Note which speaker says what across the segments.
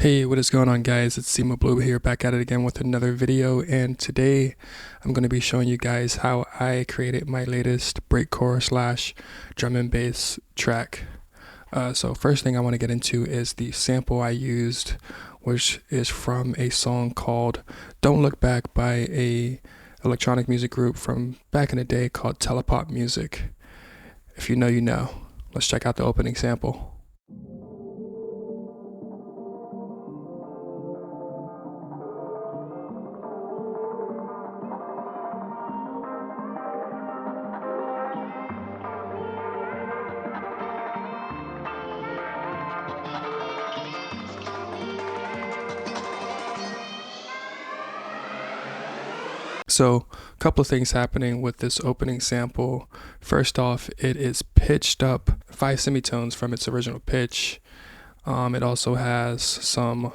Speaker 1: Hey, what is going on, guys? It's Simo Blue here, back at it again with another video, and today I'm going to be showing you guys how I created my latest breakcore slash drum and bass track. So first thing I want to get into is the sample I used, which is from a song called Don't Look Back by a electronic music group from back in the day called Telepop Music. If you know, you know. Let's check out the opening sample. So, a couple of things happening with this opening sample. First off, it is pitched up 5 semitones from its original pitch. It also has some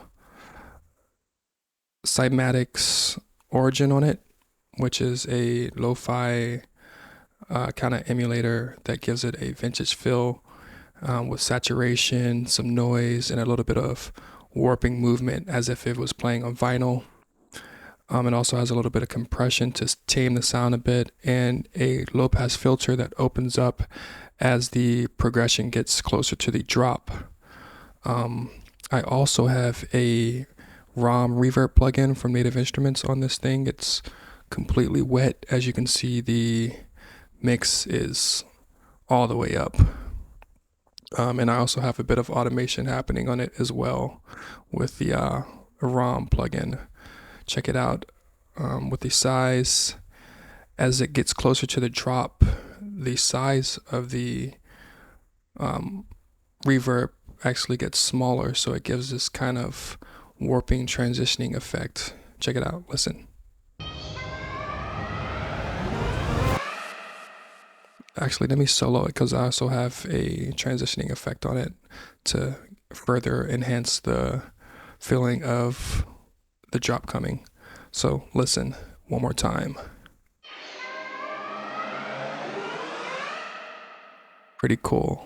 Speaker 1: cymatics origin on it, which is a lo-fi kind of emulator that gives it a vintage feel with saturation, some noise, and a little bit of warping movement as if it was playing on vinyl. It also has a little bit of compression to tame the sound a bit, and a low pass filter that opens up as the progression gets closer to the drop. I also have a ROM reverb plugin from Native Instruments on this thing. It's completely wet. As you can see, the mix is all the way up. And I also have a bit of automation happening on it as well with the ROM plugin. Check it out. With the size, as it gets closer to the drop, the size of the reverb actually gets smaller, so it gives this kind of warping, transitioning effect. Check it out. Listen. Actually, let me solo it because I also have a transitioning effect on it to further enhance the feeling of the drop coming. So listen one more time. Pretty cool.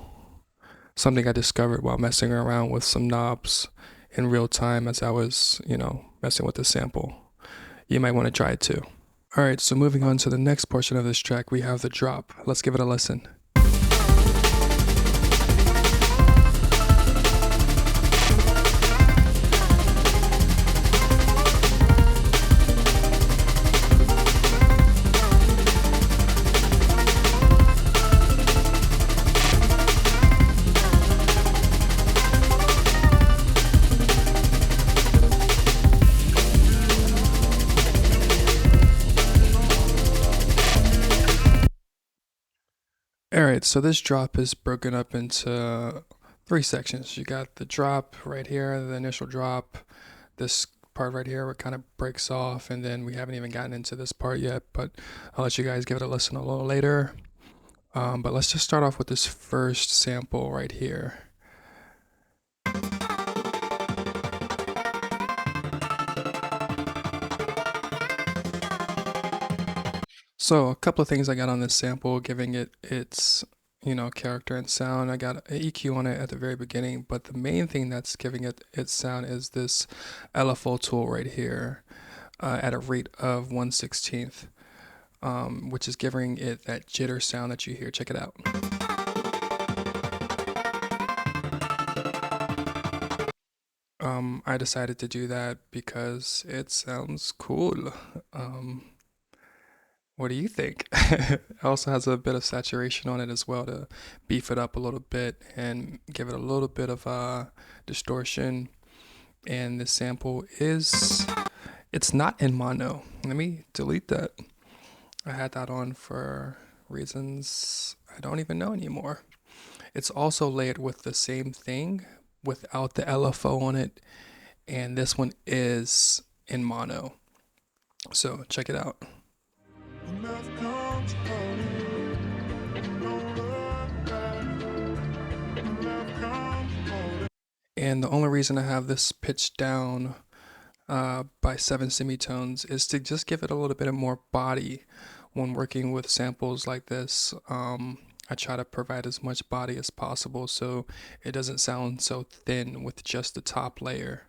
Speaker 1: Something I discovered while messing around with some knobs in real time as I was, messing with the sample. You might want to try it too. All right, so moving on to the next portion of this track, we have the drop. Let's give it a listen. Alright, so this drop is broken up into 3 sections. You got the drop right here, the initial drop, this part right here where it kind of breaks off, and then we haven't even gotten into this part yet, but I'll let you guys give it a listen a little later. But let's just start off with this first sample right here. So a couple of things I got on this sample, giving it its, character and sound. I got an EQ on it at the very beginning, but the main thing that's giving it its sound is this LFO tool right here at a rate of 1/16th, which is giving it that jitter sound that you hear. Check it out. I decided to do that because it sounds cool. What do you think? It also has a bit of saturation on it as well to beef it up a little bit and give it a little bit of distortion. And the sample it's not in mono. Let me delete that. I had that on for reasons I don't even know anymore. It's also layered with the same thing without the LFO on it. And this one is in mono. So check it out. And the only reason I have this pitched down by 7 semitones is to just give it a little bit of more body when working with samples like this. I try to provide as much body as possible so it doesn't sound so thin with just the top layer.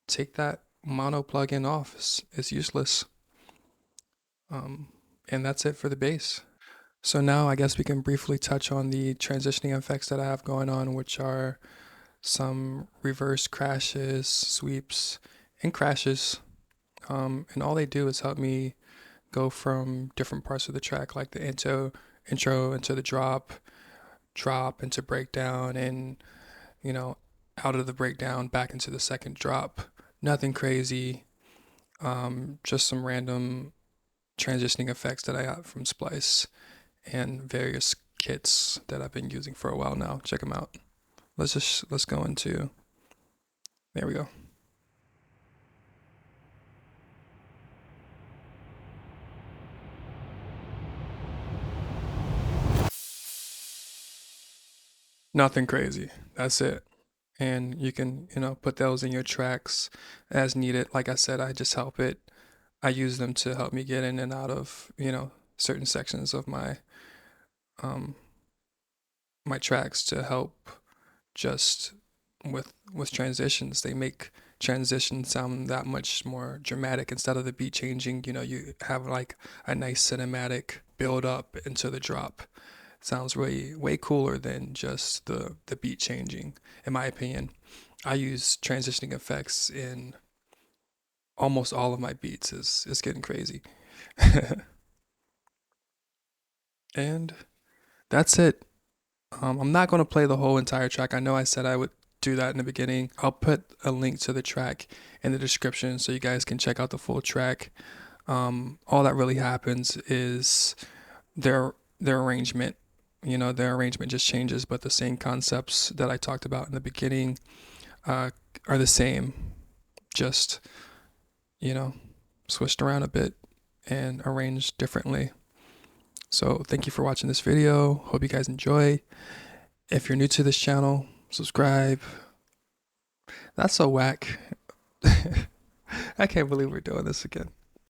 Speaker 1: take that mono plugin off. It's useless. And that's it for the bass. So now I guess we can briefly touch on the transitioning effects that I have going on, which are some reverse crashes, sweeps, and crashes. And all they do is help me go from different parts of the track, like the intro into the drop into breakdown, and you know, out of the breakdown back into the second drop. Nothing crazy, just some random transitioning effects that I got from Splice and various kits that I've been using for a while now. Check them out. Let's go into, there we go. Nothing crazy. That's it. And you can, put those in your tracks as needed. Like I said, I just help it. I use them to help me get in and out of, certain sections of um my tracks to help just with transitions. They make transitions sound that much more dramatic instead of the beat changing. You have like a nice cinematic build up into the drop. Sounds way cooler than just the beat changing, in my opinion. I use transitioning effects in almost all of my beats. Is getting crazy. And that's it. I'm not going to play the whole entire track. I know I said I would do that in the beginning. I'll put a link to the track in the description so you guys can check out the full track. All that really happens is their arrangement. Their arrangement just changes, but the same concepts that I talked about in the beginning are the same. Just you know, switched around a bit and arranged differently. So thank you for watching this video. Hope you guys enjoy. If you're new to this channel, subscribe. That's so whack. I can't believe we're doing this again.